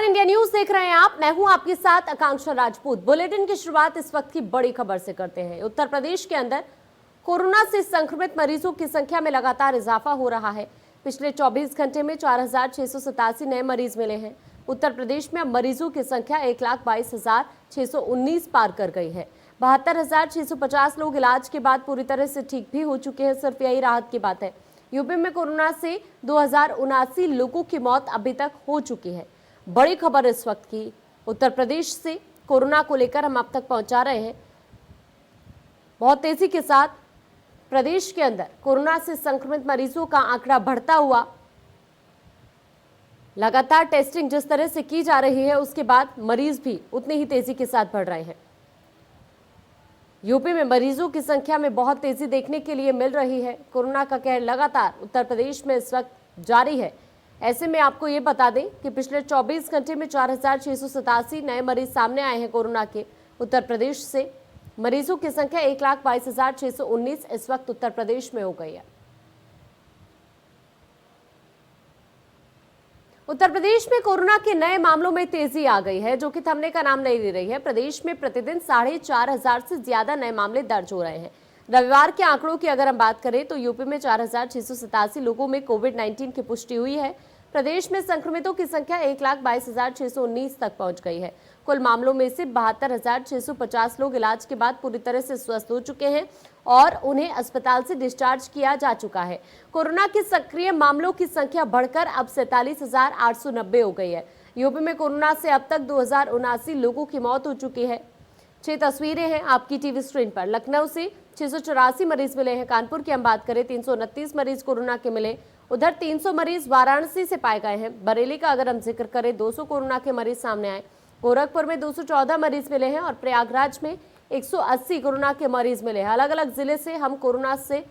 India news देख रहे हैं आप। मैं हूं आपके साथ आकांक्षा राजपूत। बुलेटिन की शुरुआत इस वक्त की बड़ी खबर से करते हैं। उत्तर प्रदेश के अंदर कोरोना से संक्रमित मरीजों की संख्या में लगातार इजाफा हो रहा है। पिछले 24 घंटे में 4,687 नए मरीज मिले हैं। उत्तर प्रदेश में अब मरीजों की संख्या 1,22,619 पार कर गई है। 72,650 लोग इलाज के बाद पूरी तरह से ठीक भी हो चुके हैं। सिर्फ यही राहत की बात है। यूपी में कोरोना से 2,079 लोगों की मौत अभी तक हो चुकी है। बड़ी खबर इस वक्त की उत्तर प्रदेश से कोरोना को लेकर हम आप तक पहुंचा रहे हैं। बहुत तेजी के साथ प्रदेश के अंदर कोरोना से संक्रमित मरीजों का आंकड़ा बढ़ता हुआ, लगातार टेस्टिंग जिस तरह से की जा रही है उसके बाद मरीज भी उतनी ही तेजी के साथ बढ़ रहे हैं। यूपी में मरीजों की संख्या में बहुत तेजी देखने के लिए मिल रही है। कोरोना का कहर लगातार उत्तर प्रदेश में इस वक्त जारी है। ऐसे में आपको ये बता दें कि पिछले 24 घंटे में 4,687 नए मरीज सामने आए हैं कोरोना के। उत्तर प्रदेश से मरीजों की संख्या 1,22,619 इस वक्त उत्तर प्रदेश में हो गई है। उत्तर प्रदेश में कोरोना के नए मामलों में तेजी आ गई है, जो कि थमने का नाम नहीं ले रही है। प्रदेश में प्रतिदिन 4,500 से ज्यादा नए मामले दर्ज हो रहे हैं। रविवार के आंकड़ों की अगर हम बात करें तो यूपी में 4,687 लोगों में कोविड-19 की पुष्टि हुई है। प्रदेश में संक्रमितों की संख्या 1,22,619 तक पहुंच गई है। कुल मामलों में से 72,650 लोग इलाज के बाद पूरी तरह से स्वस्थ हो चुके हैं और उन्हें अस्पताल से डिस्चार्ज किया जा चुका है। कोरोना के सक्रिय मामलों की संख्या बढ़कर अब 47,890 हो गई है। यूपी में कोरोना से अब तक 2,079 लोगों की मौत हो चुकी है। 6 तस्वीरें हैं आपकी टीवी स्क्रीन पर। लखनऊ से 684 मरीज मिले हैं। कानपुर की हम बात करें 329 मरीज कोरोना के मिले। उधर 300 मरीज वाराणसी से पाए गए हैं। बरेली का अगर हम जिक्र करें 200 कोरोना के मरीज सामने आए। गोरखपुर में 214 मरीज मिले हैं और प्रयागराज में 180 कोरोना के मरीज मिले हैं। अलग अलग जिले से हम कोरोना से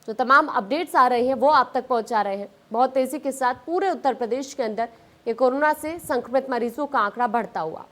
जो तमाम अपडेट्स आ रहे हैं वो आप तक पहुंचा रहे हैं। बहुत तेजी के साथ पूरे उत्तर प्रदेश के अंदर ये कोरोना से संक्रमित मरीजों का आंकड़ा बढ़ता हुआ।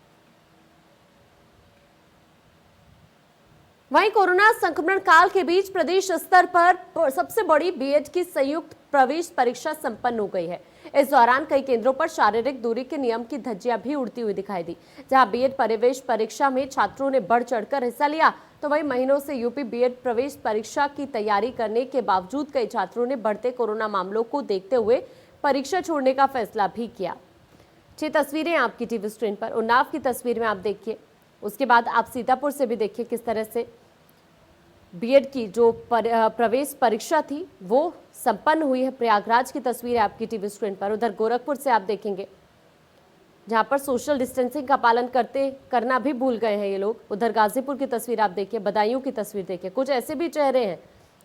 वहीं कोरोना संक्रमण काल के बीच प्रदेश स्तर पर सबसे बड़ी बीएड की संयुक्त प्रवेश परीक्षा संपन्न हो गई है। इस दौरान कई केंद्रों पर शारीरिक दूरी के नियम की धज्जियां भी उड़ती हुई दिखाई दी। जहां बीएड प्रवेश परीक्षा में छात्रों ने बढ़ चढ़कर हिस्सा लिया, तो वहीं महीनों से यूपी बीएड प्रवेश परीक्षा की तैयारी करने के बावजूद कई छात्रों ने बढ़ते कोरोना मामलों को देखते हुए परीक्षा छोड़ने का फैसला भी किया। 6 तस्वीरें आपकी टीवी स्क्रीन पर। उन्नाव की तस्वीर में आप देखिए, उसके बाद आप सीतापुर से भी देखिए किस तरह से बीएड की जो प्रवेश परीक्षा थी वो संपन्न हुई है। प्रयागराज की तस्वीर है आपकी टीवी स्क्रीन पर। उधर गोरखपुर से आप देखेंगे जहां पर सोशल डिस्टेंसिंग का पालन करना भी भूल गए हैं ये लोग। उधर गाजीपुर की तस्वीर आप देखिए, बदायूं की तस्वीर देखिए। कुछ ऐसे भी चेहरे हैं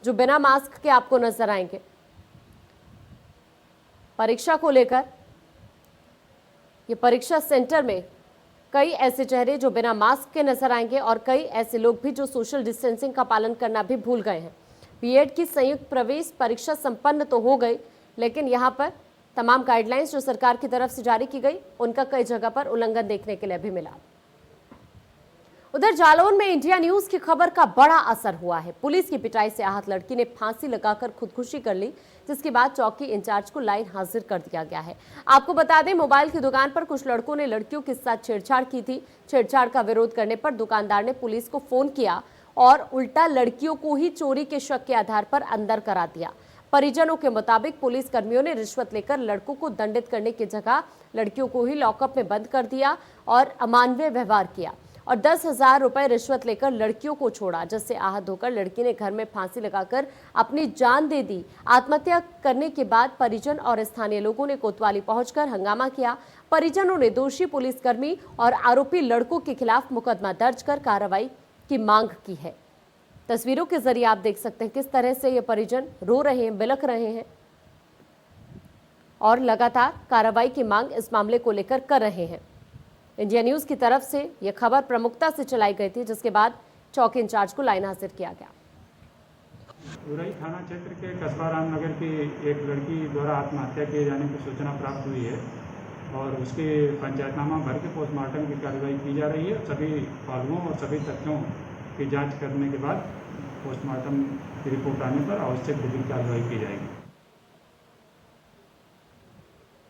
जो बिना मास्क के आपको नजर आएंगे। परीक्षा को लेकर ये परीक्षा सेंटर में कई ऐसे चेहरे जो बिना मास्क के नजर आएंगे और कई ऐसे लोग भी जो सोशल डिस्टेंसिंग का पालन करना भी भूल गए हैं। बीएड की संयुक्त प्रवेश परीक्षा संपन्न तो हो गई, लेकिन यहाँ पर तमाम गाइडलाइंस जो सरकार की तरफ से जारी की गई उनका कई जगह पर उल्लंघन देखने के लिए भी मिला। उधर जालौन में इंडिया न्यूज की खबर का बड़ा असर हुआ है। पुलिस की पिटाई से आहत लड़की ने फांसी लगाकर खुदकुशी कर ली, जिसके बाद चौकी इंचार्ज को लाइन हाजिर कर दिया गया है। आपको बता दें, मोबाइल की दुकान पर कुछ लड़कों ने लड़कियों के साथ छेड़छाड़ की थी। छेड़छाड़ का विरोध करने पर दुकानदार ने पुलिस को फोन किया और उल्टा लड़कियों को ही चोरी के शक के आधार पर अंदर करा दिया। परिजनों के मुताबिक पुलिस कर्मियों ने रिश्वत लेकर लड़कों को दंडित करने की जगह लड़कियों को ही लॉकअप में बंद कर दिया और अमानवीय व्यवहार किया और 10,000 रुपए रिश्वत लेकर लड़कियों को छोड़ा, जिससे आहत होकर लड़की ने घर में फांसी लगाकर अपनी जान दे दी। आत्महत्या करने के बाद परिजन और स्थानीय लोगों ने कोतवाली पहुंचकर हंगामा किया। परिजनों ने दोषी पुलिसकर्मी और आरोपी लड़कों के खिलाफ मुकदमा दर्ज कर कार्रवाई की मांग की है। तस्वीरों के जरिए आप देख सकते हैं किस तरह से ये परिजन रो रहे हैं, बिलख रहे हैं और लगातार कार्रवाई की मांग इस मामले को लेकर कर रहे हैं। इंडिया न्यूज की तरफ से यह खबर प्रमुखता से चलाई गई थी, जिसके बाद चौकी इंचार्ज को लाइन हाजिर किया गया। उरई थाना क्षेत्र के कस्बा रामनगर की एक लड़की द्वारा आत्महत्या किए जाने की सूचना प्राप्त हुई है और उसके पंचायतनामा भर के पोस्टमार्टम की कार्रवाई की जा रही है। सभी पहलुओं और सभी तथ्यों की जांच करने के बाद पोस्टमार्टम की रिपोर्ट आने पर आवश्यक विधिक कार्रवाई की जाएगी।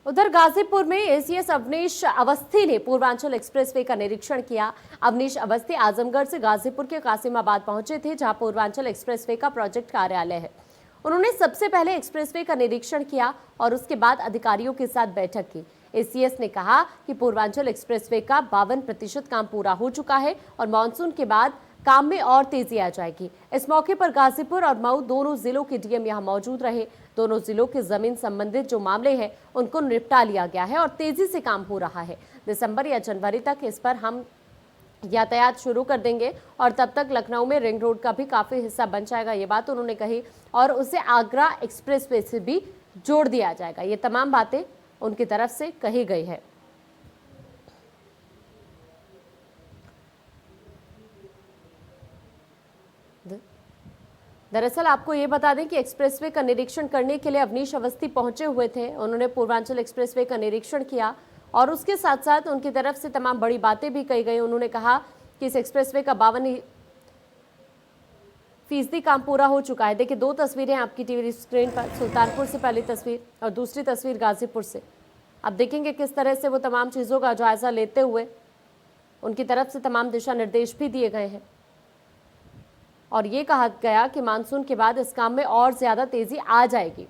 उधर गाजीपुर में एसीएस अवनीश अवस्थी ने पूर्वांचल एक्सप्रेसवे का निरीक्षण किया। अवनीश अवस्थी आजमगढ़ से गाजीपुर के कासिमाबाद पहुंचे थे, जहां पूर्वांचल एक्सप्रेसवे का प्रोजेक्ट कार्यालय है। उन्होंने सबसे पहले एक्सप्रेसवे का निरीक्षण किया और उसके बाद अधिकारियों के साथ बैठक की। एसीएस ने कहा कि पूर्वांचल एक्सप्रेसवे का 52% काम पूरा हो चुका है और मानसून के बाद काम में और तेजी आ जाएगी। इस मौके पर गाजीपुर और मऊ दोनों जिलों के डीएम यहां मौजूद रहे। दोनों जिलों के जमीन संबंधित जो मामले हैं उनको निपटा लिया गया है और तेजी से काम हो रहा है। दिसंबर या जनवरी तक इस पर हम यातायात शुरू कर देंगे और तब तक लखनऊ में रिंग रोड का भी काफी हिस्सा बन जाएगा, ये बात उन्होंने कही। और उसे आगरा एक्सप्रेसवे से भी जोड़ दिया जाएगा। ये तमाम बातें उनकी तरफ से कही गई है। दरअसल आपको ये बता दें कि एक्सप्रेसवे का निरीक्षण करने के लिए अवनीश अवस्थी पहुंचे हुए थे। उन्होंने पूर्वांचल एक्सप्रेसवे का निरीक्षण किया और उसके साथ साथ उनकी तरफ से तमाम बड़ी बातें भी कही गई। उन्होंने कहा कि इस एक्सप्रेसवे का 52% काम पूरा हो चुका है। देखिए, दो तस्वीरें आपकी टीवी स्क्रीन पर, सुल्तानपुर से पहली तस्वीर और दूसरी तस्वीर गाजीपुर से। आप देखेंगे किस तरह से वो तमाम चीज़ों का जायजा लेते हुए उनकी तरफ से तमाम दिशा निर्देश भी दिए गए हैं और ये कहा गया कि मानसून के बाद इस काम में और ज्यादा तेजी आ जाएगी।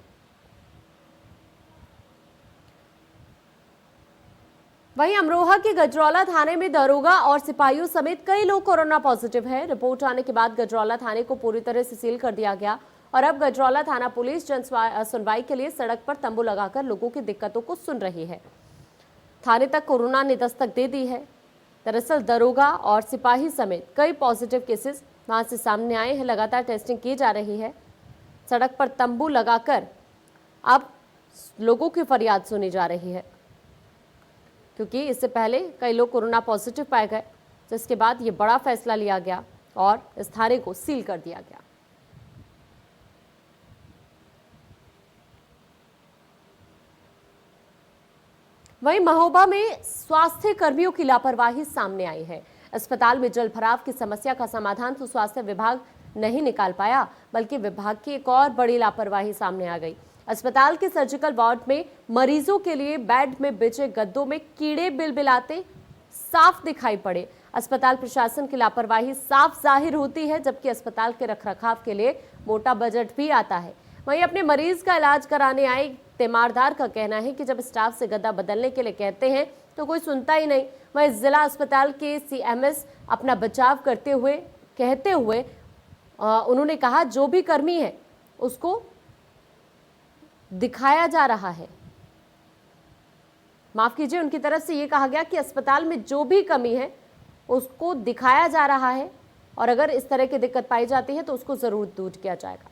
वहीं अमरोहा के गजरौला थाने में दरोगा और सिपाहियों समेत कई लोग कोरोना पॉजिटिव हैं। रिपोर्ट आने के बाद गजरौला थाने को पूरी तरह से सील कर दिया गया और अब गजरौला थाना पुलिस जन सुनवाई के लिए सड़क पर तंबू लगाकर लोगों की दिक्कतों को सुन रही है। थाने तक कोरोना ने दस्तक दे दी है। दरअसल दरोगा और सिपाही समेत कई पॉजिटिव केसेस वहां से सामने आए हैं। लगातार टेस्टिंग की जा रही है। सड़क पर तंबू लगाकर अब लोगों की फरियाद सुनी जा रही है, क्योंकि इससे पहले कई लोग कोरोना पॉजिटिव पाए गए, जिसके बाद ये बड़ा फैसला लिया गया और इस थाने को सील कर दिया गया। वहीं महोबा में स्वास्थ्य कर्मियों की लापरवाही सामने आई है। अस्पताल में जल भराव की समस्या का समाधान तो स्वास्थ्य विभाग नहीं निकाल पाया, बल्कि विभाग की एक और बड़ी लापरवाही सामने आ गई। अस्पताल के सर्जिकल वार्ड में मरीजों के लिए बेड में बिछे गद्दों में कीड़े बिलबिलाते साफ दिखाई पड़े। अस्पताल प्रशासन की लापरवाही साफ जाहिर होती है, जबकि अस्पताल के रखरखाव के लिए मोटा बजट भी आता है। वहीं अपने मरीज का इलाज कराने आए तीमारदार का कहना है कि जब स्टाफ से गद्दा बदलने के लिए कहते हैं तो कोई सुनता ही नहीं। वहीं जिला अस्पताल के सीएमएस अपना बचाव कहते हुए उन्होंने कहा जो भी कर्मी है उसको दिखाया जा रहा है। माफ कीजिए, उनकी तरफ से ये कहा गया कि अस्पताल में जो भी कमी है उसको दिखाया जा रहा है और अगर इस तरह की दिक्कत पाई जाती है तो उसको जरूर दूर किया जाएगा।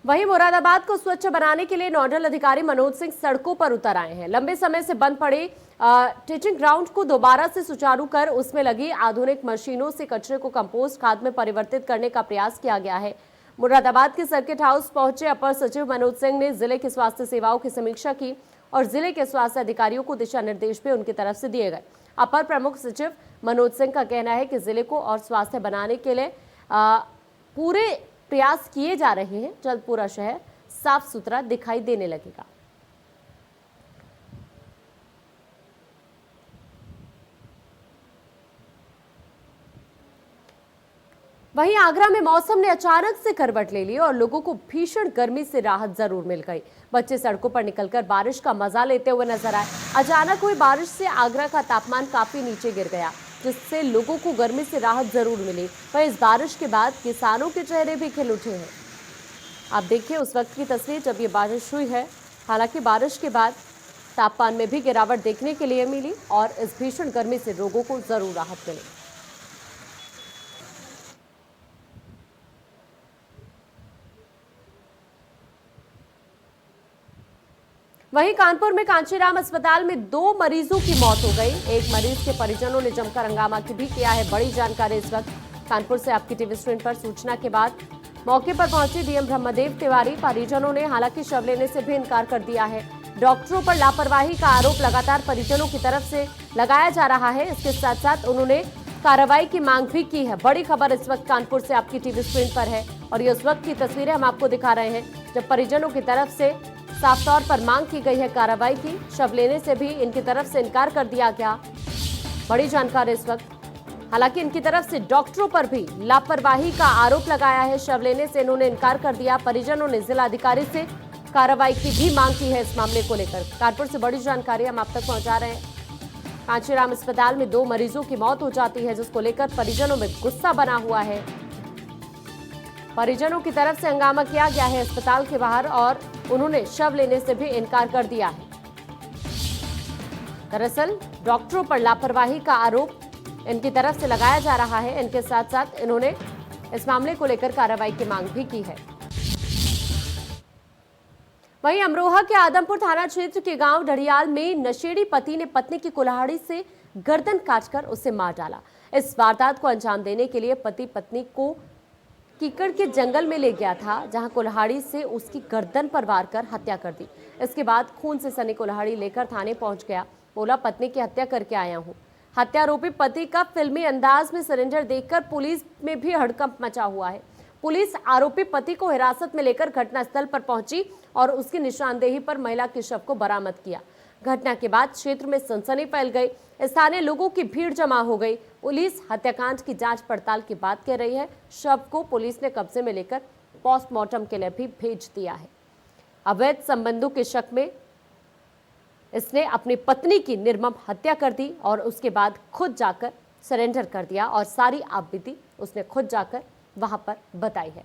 वहीं मुरादाबाद को स्वच्छ बनाने के लिए नोडल अधिकारी मनोज सिंह सड़कों पर उतर आए हैं। लंबे समय से बंद पड़े टीचिंग ग्राउंड को दोबारा से सुचारू कर उसमें लगी आधुनिक मशीनों से कचरे को कंपोस्ट खाद में परिवर्तित करने का प्रयास किया गया है। मुरादाबाद के सर्किट हाउस पहुंचे अपर सचिव मनोज सिंह ने जिले की स्वास्थ्य सेवाओं की समीक्षा की और जिले के स्वास्थ्य अधिकारियों को दिशा निर्देश भी उनकी तरफ से दिए गए। अपर प्रमुख सचिव मनोज सिंह का कहना है कि जिले को और स्वास्थ्य बनाने के लिए पूरे प्रयास किए जा रहे हैं। जल्द पूरा शहर साफ सुथरा दिखाई देने लगेगा। वहीं आगरा में मौसम ने अचानक से करवट ले ली और लोगों को भीषण गर्मी से राहत जरूर मिल गई। बच्चे सड़कों पर निकलकर बारिश का मजा लेते हुए नजर आए। अचानक हुई बारिश से आगरा का तापमान काफी नीचे गिर गया, जिससे लोगों को गर्मी से राहत जरूर मिली। वहीं इस बारिश के बाद किसानों के चेहरे भी खिल उठे हैं। आप देखिए उस वक्त की तस्वीर जब ये बारिश हुई है। हालांकि बारिश के बाद तापमान में भी गिरावट देखने के लिए मिली और इस भीषण गर्मी से लोगों को जरूर राहत मिली। वहीं कानपुर में कांचीराम अस्पताल में 2 मरीजों की मौत हो गई। एक मरीज के परिजनों ने जमकर हंगामा भी किया है। बड़ी जानकारी इस वक्त कानपुर से आपकी टीवी स्क्रीन पर। सूचना के बाद मौके पर पहुंचे डीएम ब्रह्मदेव तिवारी। परिजनों ने हालांकि शव लेने से भी इनकार कर दिया है। डॉक्टरों पर लापरवाही का आरोप लगातार परिजनों की तरफ से लगाया जा रहा है। इसके साथ साथ उन्होंने कार्रवाई की मांग भी की है। बड़ी खबर इस वक्त कानपुर से आपकी टीवी स्क्रीन पर है और ये उस वक्त की तस्वीरें हम आपको दिखा रहे हैं जब परिजनों की तरफ से साफ तौर पर मांग की गई है कार्रवाई की। शव लेने से भी इनकी तरफ से इनकार कर दिया गया। बड़ी जानकारी इस वक्त। हालांकि इनकी तरफ से डॉक्टरों पर भी लापरवाही का आरोप लगाया है। शव लेने से इन्होंने इनकार कर दिया। परिजनों ने जिलाधिकारी से कार्रवाई की भी मांग की है इस मामले को लेकर। कानपुर से बड़ी जानकारी हम आप तक पहुंचा रहे हैं। कांचीराम अस्पताल में 2 मरीजों की मौत हो जाती है, जिसको लेकर परिजनों में गुस्सा बना हुआ है। परिजनों की तरफ से हंगामा किया गया है अस्पताल के बाहर और उन्होंने शव लेने से भी इनकार कर दिया है। दरअसल डॉक्टरों पर लापरवाही का आरोप इनकी तरफ से लगाया जा रहा है। इनके साथ साथ इन्होंने इस मामले को लेकर कार्रवाई की मांग भी की है। वहीं अमरोहा के आदमपुर थाना क्षेत्र के गांव ढड़ियाल में नशेड़ी पति ने पत्नी की कुल्हाड़ी से गर्दन काटकर उसे मार डाला। इस वारदात को अंजाम देने के लिए पति पत्नी को कीकड़ के जंगल में ले गया था, जहां कुल्हाड़ी से उसकी गर्दन पर वार कर हत्या कर दी। इसके बाद खून से सनी कुल्हाड़ी लेकर थाने पहुंच गया। बोला, पत्नी की हत्या करके आया हूं। हत्यारोपी पति का फिल्मी अंदाज में सरेंडर देखकर पुलिस में भी हड़कंप मचा हुआ है। पुलिस आरोपी पति को हिरासत में लेकर घटनास्थल पर पहुंची और उसकी निशानदेही पर महिला के शव को बरामद किया। घटना के बाद क्षेत्र में सनसनी फैल गई। स्थानीय लोगों की भीड़ जमा हो गई। पुलिस हत्याकांड की जांच पड़ताल की बात कह रही है। शव को पुलिस ने कब्जे में लेकर पोस्टमार्टम के लिए भी भेज दिया है। अवैध संबंधों के शक में इसने अपनी पत्नी की निर्मम हत्या कर दी और उसके बाद खुद जाकर सरेंडर कर दिया और सारी आपबीती उसने खुद जाकर वहां पर बताई है।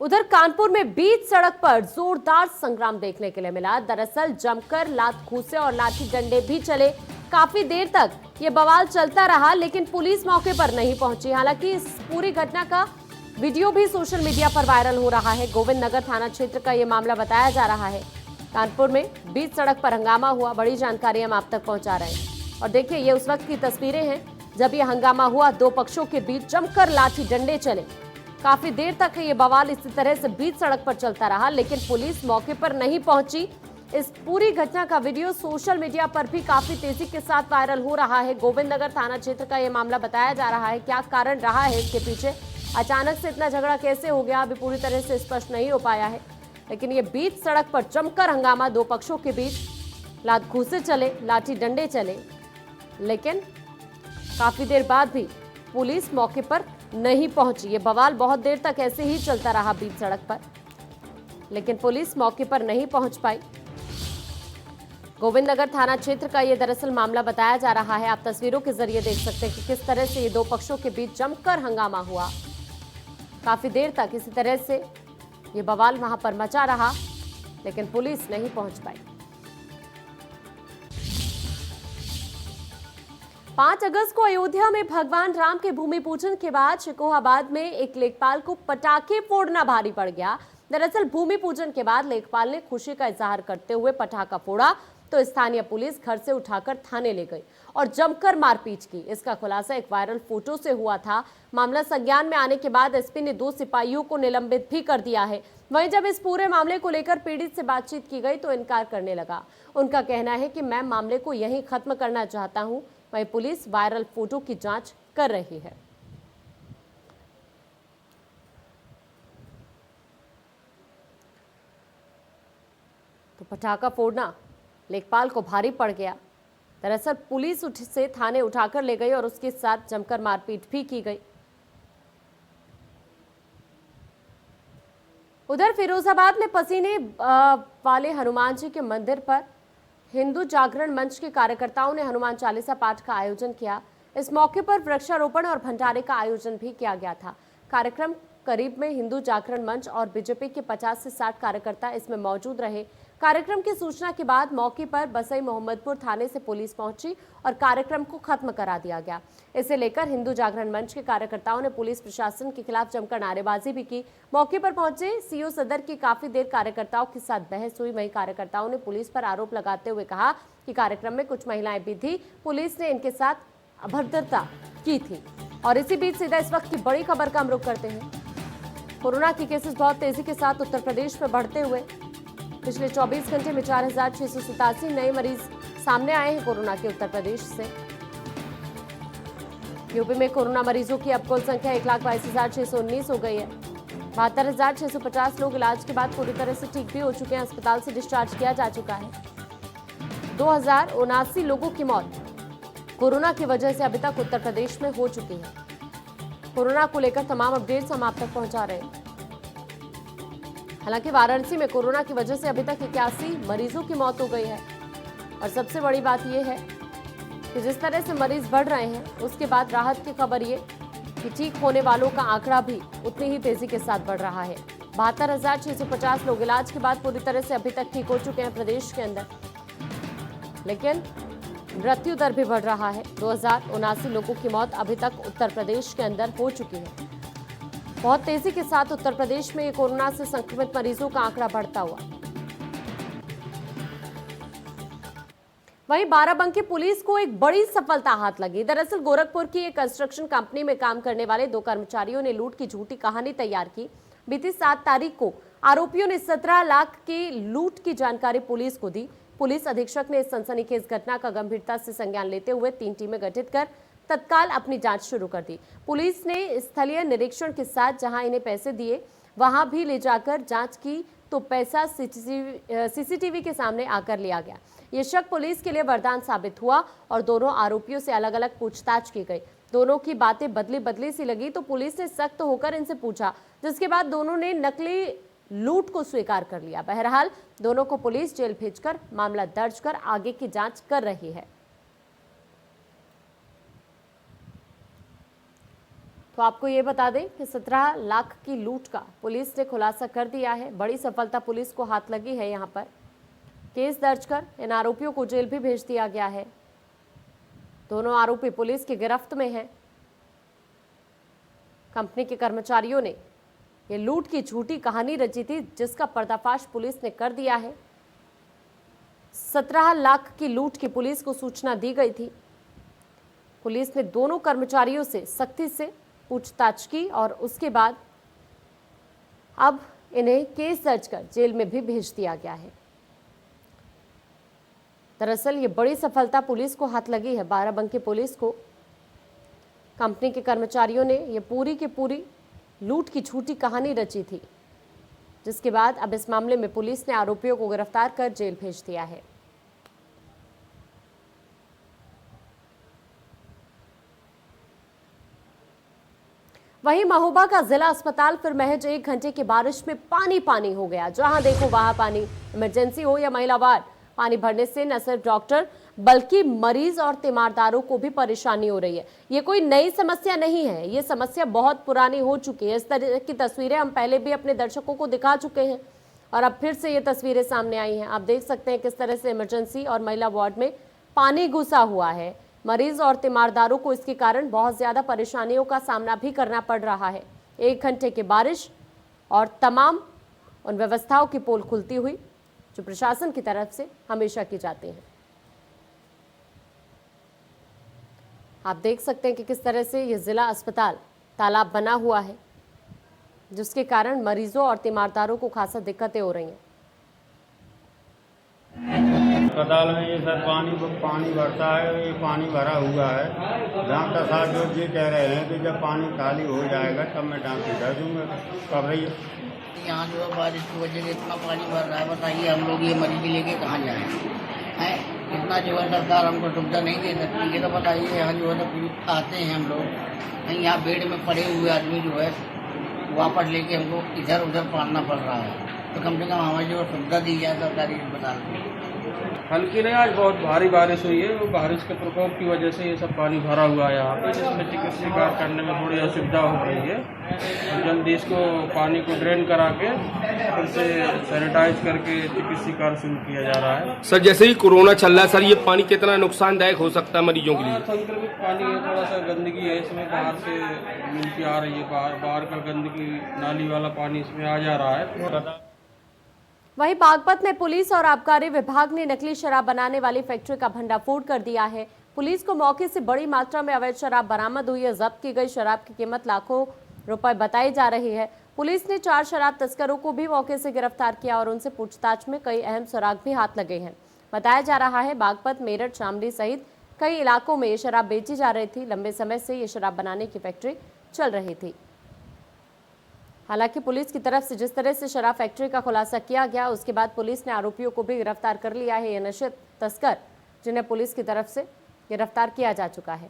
उधर कानपुर में बीच सड़क पर जोरदार संग्राम देखने के लिए मिला। दरअसल जमकर लात घूंसे और लाठी डंडे भी चले। काफी देर तक ये बवाल चलता रहा, लेकिन पुलिस मौके पर नहीं पहुंची। हालांकि इस पूरी घटना का वीडियो भी सोशल मीडिया पर वायरल हो रहा है। गोविंद नगर थाना क्षेत्र का ये मामला बताया जा रहा है। कानपुर में बीच सड़क पर हंगामा हुआ। बड़ी जानकारी हम आप तक पहुंचा रहे हैं और देखिए ये उस वक्त की तस्वीरें हैं जब ये हंगामा हुआ। 2 पक्षों के बीच जमकर लाठी डंडे चले। काफी देर तक ये बवाल इसी तरह से बीच सड़क पर चलता रहा, लेकिन पुलिस मौके पर नहीं पहुंची। इस पूरी घटना का वीडियो सोशल मीडिया पर भी काफी तेजी के साथ वायरल हो रहा है। गोविंद नगर थाना क्षेत्र का ये मामला बताया जा रहा है। क्या कारण रहा है इसके पीछे, अचानक से इतना झगड़ा कैसे हो गया, अभी पूरी तरह से स्पष्ट नहीं हो पाया है। लेकिन ये बीच सड़क पर जमकर हंगामा, 2 पक्षों के बीच लात घूंसे चले, लाठी डंडे चले, लेकिन काफी देर बाद भी पुलिस मौके पर नहीं पहुंची। ये बवाल बहुत देर तक ऐसे ही चलता रहा बीच सड़क पर, लेकिन पुलिस मौके पर नहीं पहुंच पाई। गोविंद नगर थाना क्षेत्र का ये दरअसल मामला बताया जा रहा है। आप तस्वीरों के जरिए देख सकते हैं कि किस तरह से ये 2 पक्षों के बीच जमकर हंगामा हुआ। काफी देर तक इसी तरह से ये बवाल वहां पर मचा रहा, लेकिन पुलिस नहीं पहुंच पाई। 5 अगस्त को अयोध्या में भगवान राम के भूमि पूजन के बाद शिकोहाबाद में एक लेखपाल को पटाखे फोड़ना भारी पड़ गया। दरअसल भूमि पूजन के बाद लेखपाल ने खुशी का इजहार करते हुए पटाखा फोड़ा तो स्थानीय पुलिस घर से उठाकर थाने ले गई और जमकर मारपीट की। इसका खुलासा एक वायरल फोटो से हुआ था। मामला संज्ञान में आने के बाद एसपी ने 2 सिपाहियों को निलंबित भी कर दिया है। वहीं जब इस पूरे मामले को लेकर पीड़ित से बातचीत की गई तो इनकार करने लगा। उनका कहना है कि मैं मामले को यहीं खत्म करना चाहता हूं। वहीं पुलिस वायरल फोटो की जांच कर रही है। तो पटाखा फोड़ना लेखपाल को भारी पड़ गया। दरअसल पुलिस से थाने उठाकर ले गई और उसके साथ जमकर मारपीट भी की गई। उधर फिरोजाबाद में पसीने वाले हनुमान जी के मंदिर पर हिंदू जागरण मंच के कार्यकर्ताओं ने हनुमान चालीसा पाठ का आयोजन किया। इस मौके पर वृक्षारोपण और भंडारे का आयोजन भी किया गया था। कार्यक्रम करीब में हिंदू जागरण मंच और बीजेपी के 50 से 60 कार्यकर्ता इसमें मौजूद रहे। कार्यक्रम की सूचना के बाद मौके पर बसई मोहम्मदपुर थाने से पुलिस पहुंची और कार्यक्रम को खत्म करा दिया गया। इसे लेकर हिंदू जागरण मंच के कार्यकर्ताओं ने पुलिस प्रशासन के खिलाफ जमकर नारेबाजी भी की। मौके पर पहुंचे सीओ सदर की काफी देर कार्यकर्ताओं के साथ बहस हुई। वहीं कार्यकर्ताओं ने पुलिस पर आरोप लगाते हुए कहा कि कार्यक्रम में कुछ महिलाएं भी थी, पुलिस ने इनके साथ अभद्रता की थी। और इसी बीच सीधा इस वक्त की बड़ी खबर का हम रुख करते हैं। कोरोना के केसेस बहुत तेजी के साथ उत्तर प्रदेश में बढ़ते हुए पिछले 24 घंटे में 4,687 नए मरीज सामने आए हैं कोरोना के उत्तर प्रदेश से। यूपी में कोरोना मरीजों की अब कुल संख्या 1,22,619 हो गई है। 72,650 लोग इलाज के बाद पूरी तरह से ठीक भी हो चुके हैं, अस्पताल से डिस्चार्ज किया जा चुका है। 2,079 लोगों की मौत कोरोना की वजह से अभी तक उत्तर प्रदेश में हो चुकी है। कोरोना को लेकर तमाम अपडेट्स हम आप तक पहुंचा रहे हैं। हालांकि वाराणसी में कोरोना की वजह से अभी तक 81 मरीजों की मौत हो गई है और सबसे बड़ी बात यह है कि जिस तरह से मरीज बढ़ रहे हैं उसके बाद राहत की खबर ये कि ठीक होने वालों का आंकड़ा भी उतनी ही तेजी के साथ बढ़ रहा है। 72,650 लोग इलाज के बाद पूरी तरह से अभी तक ठीक हो चुके हैं प्रदेश के अंदर, लेकिन मृत्यु दर भी बढ़ रहा है। 2,079 लोगों की मौत अभी तक उत्तर प्रदेश के अंदर हो चुकी है। बहुत तेजी के साथ उत्तर प्रदेश में कोरोना से संक्रमित मरीजों का आंकड़ा बढ़ता हुआ। वहीं बाराबंकी पुलिस को एक बड़ी सफलता हाथ लगी। दरअसल गोरखपुर की एक कंस्ट्रक्शन कंपनी में काम करने वाले 2 कर्मचारियों ने लूट की झूठी कहानी तैयार की। बीती 7 तारीख को आरोपियों ने 17 लाख की लूट की जानकारी पुलिस को दी। पुलिस अधीक्षक ने इस सनसनीखेज घटना का गंभीरता से संज्ञान लेते हुए 3 टीमें गठित कर तत्काल अपनी जांच शुरू कर दी। पुलिस ने स्थलीय निरीक्षण के साथ जहां इन्हें पैसे दिए वहां भी ले जाकर जांच की तो पैसा सीसीटीवी के सामने आकर लिया गया। ये शक पुलिस के लिए वरदान साबित हुआ और दोनों आरोपियों से अलग अलग पूछताछ की गई। दोनों की बातें बदली बदली सी लगी तो पुलिस ने सख्त होकर इनसे पूछा, जिसके बाद दोनों ने नकली लूट को स्वीकार कर लिया। बहरहाल दोनों को पुलिस जेल भेजकर मामला दर्ज कर आगे की जांच कर रही है। तो आपको ये बता दें कि 17 लाख की लूट का पुलिस ने खुलासा कर दिया है। बड़ी सफलता पुलिस को हाथ लगी है। यहाँ पर केस दर्ज कर इन आरोपियों को जेल भी भेज दिया गया है। दोनों आरोपी पुलिस की गिरफ्त में हैं। कंपनी के कर्मचारियों ने ये लूट की झूठी कहानी रची थी, जिसका पर्दाफाश पुलिस ने कर दिया है। 17 लाख की लूट की पुलिस को सूचना दी गई थी। पुलिस ने दोनों कर्मचारियों से सख्ती से पूछताछ की और उसके बाद अब इन्हें केस दर्ज कर जेल में भी भेज दिया गया है। दरअसल ये बड़ी सफलता पुलिस को हाथ लगी है। बाराबंकी पुलिस को कंपनी के कर्मचारियों ने ये पूरी की पूरी लूट की झूठी कहानी रची थी, जिसके बाद अब इस मामले में पुलिस ने आरोपियों को गिरफ्तार कर जेल भेज दिया है। वहीं महोबा का जिला अस्पताल फिर महज 1 घंटे की बारिश में पानी पानी हो गया। जहां देखो वहां पानी। इमरजेंसी हो या महिला वार्ड, पानी भरने से न सिर्फ डॉक्टर बल्कि मरीज और तीमारदारों को भी परेशानी हो रही है। ये कोई नई समस्या नहीं है, ये समस्या बहुत पुरानी हो चुकी है। इस तरह की तस्वीरें हम पहले भी अपने दर्शकों को दिखा चुके हैं और अब फिर से ये तस्वीरें सामने आई हैं। आप देख सकते हैं किस तरह से इमरजेंसी और महिला वार्ड में पानी घुसा हुआ है। मरीज और तीमारदारों को इसके कारण बहुत ज़्यादा परेशानियों का सामना भी करना पड़ रहा है। 1 घंटे की बारिश और तमाम उन व्यवस्थाओं की पोल खुलती हुई जो प्रशासन की तरफ से हमेशा की जाती हैं। आप देख सकते हैं कि किस तरह से ये जिला अस्पताल तालाब बना हुआ है, जिसके कारण मरीजों और तीमारदारों को खासा दिक्कतें हो रही हैं। अस्पताल में ये सर पानी भरता है, ये पानी भरा हुआ है। डॉक्टर साहब जो ये कह रहे हैं कि जब पानी खाली हो जाएगा तब मैं डॉक्टर कर दूँगा। कब रही यहाँ जो है बारिश की वजह से इतना पानी भर रहा है, बताइए हम लोग ये मरीज लेके कहाँ जाएँ हैं? इतना जो है सरकार हमको सुविधा नहीं दे सकती। ये तो बताइए यहाँ जो है आते हैं हम लोग, यहाँ बेड में पड़े हुए आदमी जो है वापस लेके हमको इधर उधर पालना पड़ रहा है। तो कम से कम हमें जो सुविधा दी जाए सरकारी अस्पताल में। हल्की नहीं, आज बहुत भारी बारिश हुई है। वो बारिश के प्रकोप की वजह से ये सब पानी भरा हुआ है यहाँ पे, जिसमें चिकित्सीय कार्य करने में थोड़ी असुविधा हो रही है। तो जल्दी इसको पानी को ड्रेन करा के फिर से सैनिटाइज करके चिकित्सीय कार्य शुरू किया जा रहा है। सर जैसे ही कोरोना चल रहा है सर, ये पानी कितना नुकसानदायक हो सकता है मरीजों के लिए? संक्रमित पानी है, थोड़ा सा गंदगी है इसमें, बाहर से मिलती आ रही है। बाहर का गंदगी नाली वाला पानी इसमें आ जा रहा है। वहीं बागपत में पुलिस और आबकारी विभाग ने नकली शराब बनाने वाली फैक्ट्री का भंडाफोड़ कर दिया है। पुलिस को मौके से बड़ी मात्रा में अवैध शराब बरामद हुई है। जब्त की गई शराब की कीमत लाखों रुपए बताई जा रही है। पुलिस ने 4 शराब तस्करों को भी मौके से गिरफ्तार किया और उनसे पूछताछ में कई अहम सुराग भी हाथ लगे हैं। बताया जा रहा है बागपत, मेरठ, शामली सहित कई इलाकों में ये शराब बेची जा रही थी। लंबे समय से ये शराब बनाने की फैक्ट्री चल रही थी। हालांकि पुलिस की तरफ से जिस तरह से शराब फैक्ट्री का खुलासा किया गया, उसके बाद पुलिस ने आरोपियों को भी गिरफ्तार कर लिया है। ये नशे तस्कर जिन्हें पुलिस की तरफ से गिरफ्तार किया जा चुका है।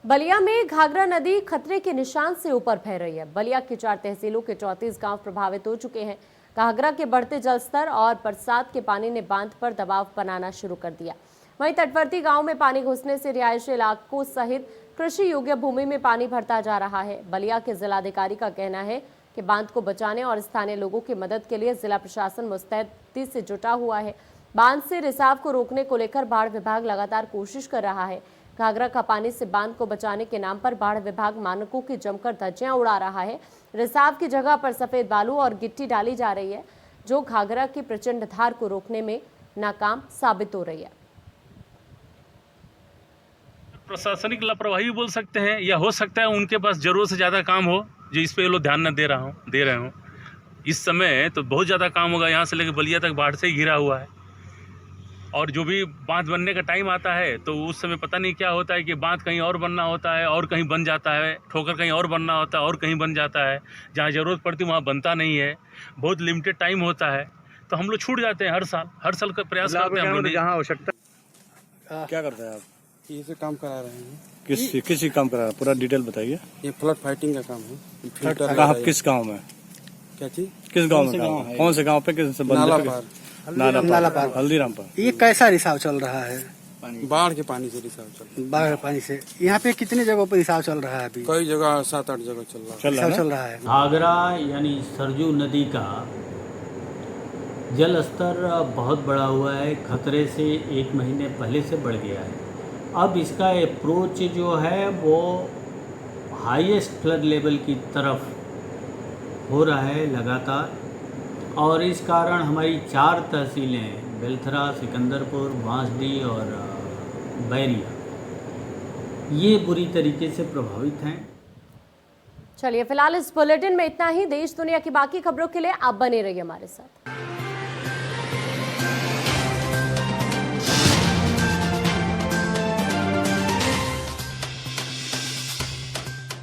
बलिया में घाघरा नदी खतरे के निशान से ऊपर बह रही है। बलिया की 4 तहसीलों के 34 गांव प्रभावित हो चुके हैं। घाघरा के बढ़ते जलस्तर और बरसात के पानी ने बांध पर दबाव बनाना शुरू कर दिया। वहीं तटवर्ती गांव में पानी घुसने से रिहायशी इलाकों सहित कृषि योग्य भूमि में पानी भरता जा रहा है। बलिया के जिलाधिकारी का कहना है कि बांध को बचाने और स्थानीय लोगों की मदद के लिए जिला प्रशासन मुस्तैदी से जुटा हुआ है। बांध से रिसाव को रोकने को लेकर बाढ़ विभाग लगातार कोशिश कर रहा है। घाघरा का पानी से बांध को बचाने के नाम पर बाढ़ विभाग मानकों की जमकर धज्जियां उड़ा रहा है। रिसाव की जगह पर सफेद बालू और गिट्टी डाली जा रही है, जो घाघरा की प्रचंड धार को रोकने में नाकाम साबित हो रही है। प्रशासनिक लापरवाही बोल सकते हैं, या हो सकता है उनके पास जरूरत से ज़्यादा काम हो जो इस पे ये लोग ध्यान न दे रहे हो। इस समय तो बहुत ज़्यादा काम होगा, यहाँ से लेकर बलिया तक बाढ़ से ही घिरा हुआ है। और जो भी बांध बनने का टाइम आता है तो उस समय पता नहीं क्या होता है कि बांध कहीं और बनना होता है और कहीं बन जाता है, ठोकर कहीं और बनना होता है और कहीं बन जाता है। जहाँ ज़रूरत पड़ती है वहाँ बनता नहीं है। बहुत लिमिटेड टाइम होता है, तो हम लोग छूट जाते हैं। हर साल का प्रयास करते हैं हम लोग। जहाँ आवश्यकता क्या करते हैं आप? ये से काम करा रहे हैं। किस काम करा रहे हैं? पूरा डिटेल बताइए। ये फ्लड फाइटिंग का काम है। फिल्टर कहाँ, किस गांव में? क्या चीज? किस गांव में काम है? कौन से गांव पे? किस नाला पार, हल्दीराम पर। ये कैसा रिसाव चल रहा है? बाढ़ के पानी से रिसाव चल रहा है। बाढ़ के पानी से यहाँ पे कितने जगहों पर रिसाव चल रहा है? अभी कई जगह 7-8 जगह चल रहा है। घाघरा यानी सरजू नदी का जल स्तर बहुत बढ़ा हुआ है। खतरे से 1 महीने पहले से बढ़ गया है। अब इसका अप्रोच जो है वो हाईएस्ट फ्लड लेवल की तरफ हो रहा है लगातार, और इस कारण हमारी 4 तहसीलें बेलथरा, सिकंदरपुर, बांसडीह और बैरिया ये बुरी तरीके से प्रभावित हैं। चलिए फिलहाल इस बुलेटिन में इतना ही। देश दुनिया की बाकी खबरों के लिए आप बने रहिए हमारे साथ।